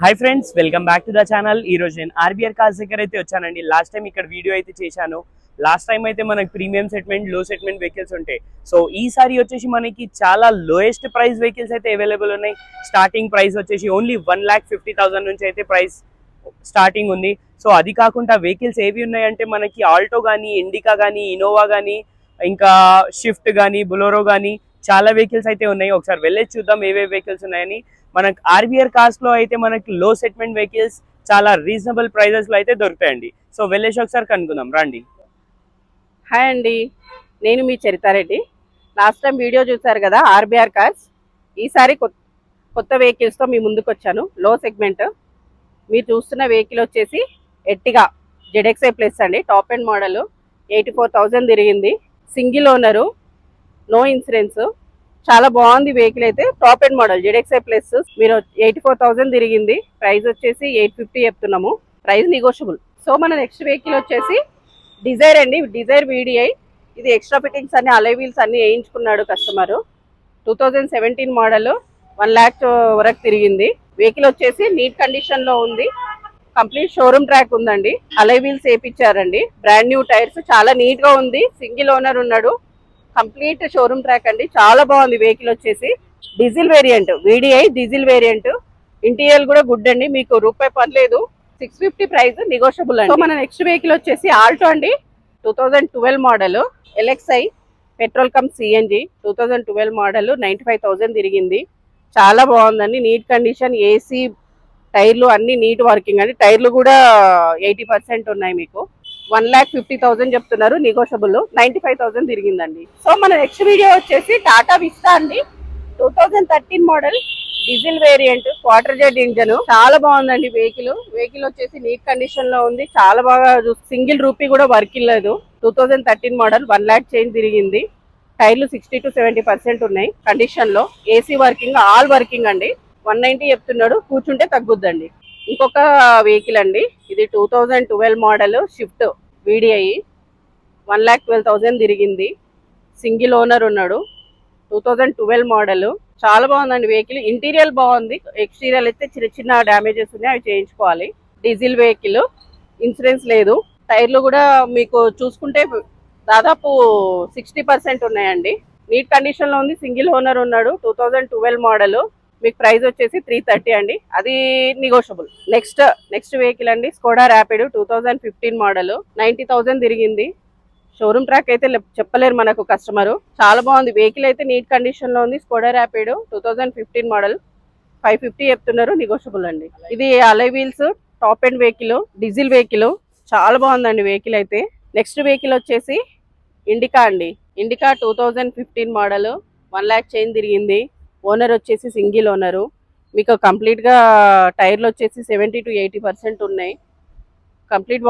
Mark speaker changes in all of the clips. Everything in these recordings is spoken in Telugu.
Speaker 1: Hi friends, welcome back to the channel. ఈ రోజు నేను ఆర్బీఆర్ కార్స్ దగ్గర అయితే వచ్చానండి. లాస్ట్ టైం ఇక్కడ వీడియో అయితే చేశాను. లాస్ట్ టైం అయితే మనకి ప్రీమియం సెగ్మెంట్, లో సెగ్మెంట్ వెహికల్స్ ఉంటాయి. సో ఈసారి వచ్చేసి మనకి చాలా లోయెస్ట్ ప్రైస్ వెహికల్స్ అయితే అవైలబుల్ ఉన్నాయి. స్టార్టింగ్ ప్రైస్ వచ్చేసి ఓన్లీ 1,50,000 నుంచి అయితే ప్రైస్ స్టార్టింగ్ ఉంది. సో అది కాకుండా వెహికల్స్ ఏవి ఉన్నాయంటే మనకి ఆల్టో కానీ, ఇండికా కానీ, ఇనోవా కానీ, ఇంకా షిఫ్ట్ కానీ, బొలెరో కానీ చాలా వెహికల్స్ అయితే ఉన్నాయి. ఒకసారి వెళ్ళేసి చూద్దాం ఏవే వెహికల్స్ ఉన్నాయని. మనకి ఆర్బీఆర్ కార్స్ లో అయితే మనకి లో సెగ్మెంట్ వెహికల్స్ చాలా రీజనబుల్ ప్రైజెస్ లో అయితే దొరుకుతాయండి. సో వెళ్ళేసి ఒకసారి కనుక్కుందాం రండి.
Speaker 2: హాయ్ అండి, నేను మీ చరితారెడ్డి. లాస్ట్ టైం వీడియో చూసారు కదా ఆర్బీఆర్ కార్స్. ఈసారి కొత్త వెహికల్స్తో మీ ముందుకు వచ్చాను. లో సెగ్మెంట్ మీరు చూస్తున్న వెహికల్ వచ్చేసి ఎర్టిగా జెడ్ఎక్స్ఐ ప్లస్ అండి. టాప్ ఎండ్ మోడల్, 84,000 తిరిగింది. Single owner, no insurance. చాలా బాగుంది వెహికల్ అయితే. Top end model ZXI plus. మీరు 84,000 తిరిగింది. ప్రైస్ వచ్చేసి 850 చెప్తున్నాము. Price negotiable. సో మన నెక్స్ట్ వెహికల్ వచ్చేసి డిజైర్ అండి. Dzire VDI. ఇది ఎక్స్ట్రా ఫిట్టింగ్స్ అన్ని, అలై వీల్స్ అన్ని వేయించుకున్నాడు కస్టమర్. 2017 మోడల్, 1 lakh వరకు తిరిగింది. వెహికల్ వచ్చేసి నీట్ కండిషన్ లో ఉంది. కంప్లీట్ షోరూమ్ ట్రాక్ ఉందండి. అలై వీల్స్ వేయించారండి. Brand new tyres. చాలా నీట్ గా ఉంది. సింగిల్ ఓనర్ ఉన్నాడు. కంప్లీట్ షోరూమ్ ట్రాక్ అండి. చాలా బాగుంది వెహికల్ వచ్చేసి. Diesel variant, VDI diesel variant. Interior కూడా గుడ్ అండి. మీకు రూపాయి పర్లేదు. 650 ప్రైస్ నెగోషియబుల్ అండి. సో మన నెక్స్ట్ వెహికల్ వచ్చేసి ఆల్టో అండి. 2012 model, LXI petrol cum CNG. 2012 model, 95,000 తిరిగింది. చాలా బాగుందండి. నీట్ కండిషన్, ఏసీ, టైర్లు అన్ని నీట్ వర్కింగ్ అండి. టైర్లు కూడా 80% ఉన్నాయి. మీకు 1,50,000 చెప్తున్నారు. నెగోషియబుల్. 95,000 తిరిగిందండి. సో మన నెక్స్ట్ వీడియో వచ్చేసి టాటా విస్టా అండి. 2013 model, diesel variant, quarter jet engine. చాలా బాగుందండి వెహికల్. వెహికల్ వచ్చేసి నీట్ కండిషన్ లో ఉంది. చాలా బాగా, సింగిల్ రూపీ కూడా వర్క్ లేదు. 2013 మోడల్, 1 lakh చేంజ్ తిరిగింది. టైర్లు 60 to 70% ఉన్నాయి కండిషన్ లో. ఏసీ వర్కింగ్, ఆల్ వర్కింగ్ అండి. 190 చెప్తున్నాడు. కూర్చుంటే తగ్గుద్దండి. ఇంకొక వెహికల్ అండి. ఇది 2012 మోడల్, షిఫ్ట్ వీడిఐ. 1,12,000 తిరిగింది. సింగిల్ ఓనర్ ఉన్నాడు. 2012 మోడల్. చాలా బాగుందండి వెహికల్. ఇంటీరియర్ బాగుంది. ఎక్స్టీరియర్ అయితే చిన్న చిన్న డ్యామేజెస్ ఉన్నాయి, అవి చేయించుకోవాలి. Diesel vehicle. ఇన్సూరెన్స్ లేదు. టైర్లు కూడా మీకు చూసుకుంటే దాదాపు 60% ఉన్నాయండి. నీట్ కండిషన్ లో ఉంది. సింగిల్ ఓనర్ ఉన్నాడు. 2012 మోడల్. మీకు ప్రైస్ వచ్చేసి 330 అండి. అది నెగోషియబుల్. నెక్స్ట్ వెహికల్ అండి, స్కోడా ర్యాపిడ్. 2015 మోడల్, 90,000 తిరిగింది. షోరూమ్ ట్రాక్ అయితే చెప్పలేరు మనకు కస్టమర్. చాలా బాగుంది వెహికల్ అయితే. నీట్ కండిషన్ లో ఉంది. స్కోడా ర్యాపిడ్ 2015 మోడల్, 550 చెప్తున్నారు. నెగోషియబుల్ అండి. ఇది అలై wheels, top end vehicle, diesel vehicle. చాలా బాగుందండి వెహికల్ అయితే. నెక్స్ట్ వెహికల్ వచ్చేసి ఇండికా అండి. ఇండికా 2015 మోడల్, 1 lakh చేంజ్ తిరిగింది. ఓనర్ వచ్చేసి సింగిల్ ఓనరు. మీకు కంప్లీట్ గా టైర్లు వచ్చేసి 70 to 80% ఉన్నాయి. కంప్లీట్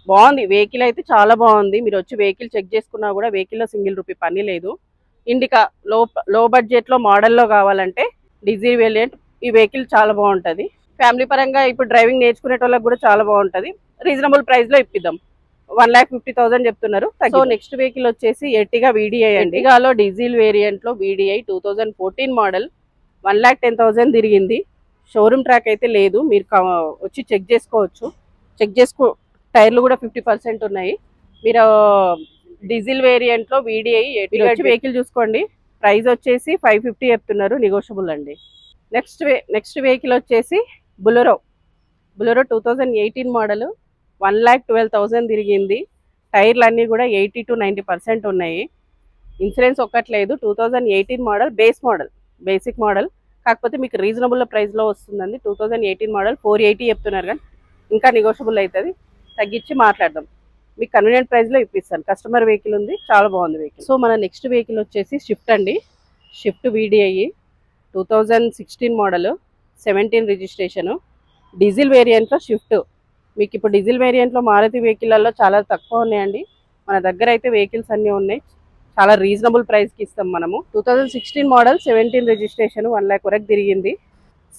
Speaker 2: బాగుంది వెహికల్ అయితే. చాలా బాగుంది. మీరు వచ్చి వెహికల్ చెక్ చేసుకున్నా కూడా వెహికల్లో సింగిల్ రూపీ పని లేదు. ఇండికా లో బడ్జెట్ లో మోడల్లో కావాలంటే డీజిల్ వేరియంట్. ఈ వెహికల్ చాలా బాగుంటది. ఫ్యామిలీ పరంగా ఇప్పుడు డ్రైవింగ్ నేర్చుకునే వాళ్ళకి కూడా చాలా బాగుంటది. రీజనబుల్ ప్రైస్ లో ఇప్పిద్దాం. 1,50,000 చెప్తున్నారు. సో నెక్స్ట్ వెహికల్ వచ్చేసి ఎర్టిగా వీడిఐ అండి. ఎర్టిగాలో డీజిల్ వేరియంట్ లో వీడిఐ 2014 మోడల్, 1,10,000 తిరిగింది. షోరూమ్ ట్రాక్ అయితే లేదు. మీరు వచ్చి చెక్ చేసుకోవచ్చు. టైర్లు కూడా 50% ఉన్నాయి. మీరు డీజిల్ వేరియంట్ లో వీడిఐ వచ్చి వెహికల్ చూసుకోండి. ప్రైస్ వచ్చేసి 550 చెప్తున్నారు. నెగోషియబుల్ అండి. నెక్స్ట్ వెహికల్ వచ్చేసి బొలెరో 2018 మోడల్, 1,12,000 తిరిగింది. టైర్లు అన్నీ కూడా 80 to 90% ఉన్నాయి. ఇన్సూరెన్స్ ఒక్కట్లేదు. 2018 model, basic model. కాకపోతే మీకు రీజనబుల్ ప్రైస్లో వస్తుందండి. 2018 మోడల్, 480 చెప్తున్నారు. కానీ ఇంకా నెగోషియబుల్ అవుతుంది. తగ్గించి మాట్లాడదాం. మీకు కన్వీనియంట్ ప్రైస్లో ఇప్పిస్తాను. కస్టమర్ వెహికల్ ఉంది. చాలా బాగుంది వెహికల్. సో మన నెక్స్ట్ వెహికల్ వచ్చేసి షిఫ్ట్ అండి. Swift VDI 2016 model, 17 registration. Diesel వేరియంట్లో షిఫ్ట్. మీకు ఇప్పుడు డీజిల్ వేరియంట్లో మారుతి వెహికల్లో చాలా తక్కువ ఉన్నాయండి. మన దగ్గర అయితే వెహికల్స్ అన్నీ ఉన్నాయి. చాలా రీజనబుల్ ప్రైస్కి ఇస్తాం మనము. 2016 మోడల్, 17 రిజిస్ట్రేషన్, 1 lakh వరకు తిరిగింది.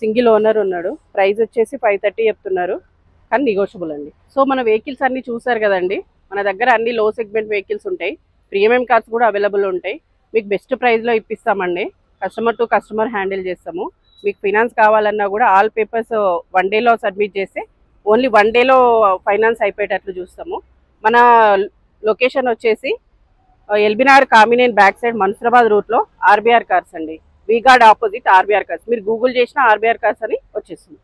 Speaker 2: సింగిల్ ఓనర్ ఉన్నాడు. ప్రైస్ వచ్చేసి 530 చెప్తున్నారు. కానీ నెగోషియబుల్ అండి. సో మన వెహికల్స్ అన్నీ చూసారు కదండి. మన దగ్గర అన్ని లో సెగ్మెంట్ వెహికల్స్ ఉంటాయి. ప్రీమియం కార్స్ కూడా అవైలబుల్ ఉంటాయి. మీకు బెస్ట్ ప్రైస్లో ఇప్పిస్తామండి. కస్టమర్ టు కస్టమర్ హ్యాండిల్ చేస్తాము. మీకు ఫైనాన్స్ కావాలన్నా కూడా ఆల్ పేపర్స్ 1 డేలో సబ్మిట్ చేస్తే ఓన్లీ 1 డేలో ఫైనాన్స్ అయిపోయేటట్లు చూస్తాము. మన లొకేషన్ వచ్చేసి ఎల్బినార్ కామినేన్ బ్యాక్ సైడ్ మన్సూరాబాద్ రూట్లో ఆర్బీఆర్ కార్స్ అండి. V Guard opposite RBR cars. మీరు గూగుల్ చేసిన ఆర్బీఆర్ కార్స్ అని వచ్చేస్తుంది.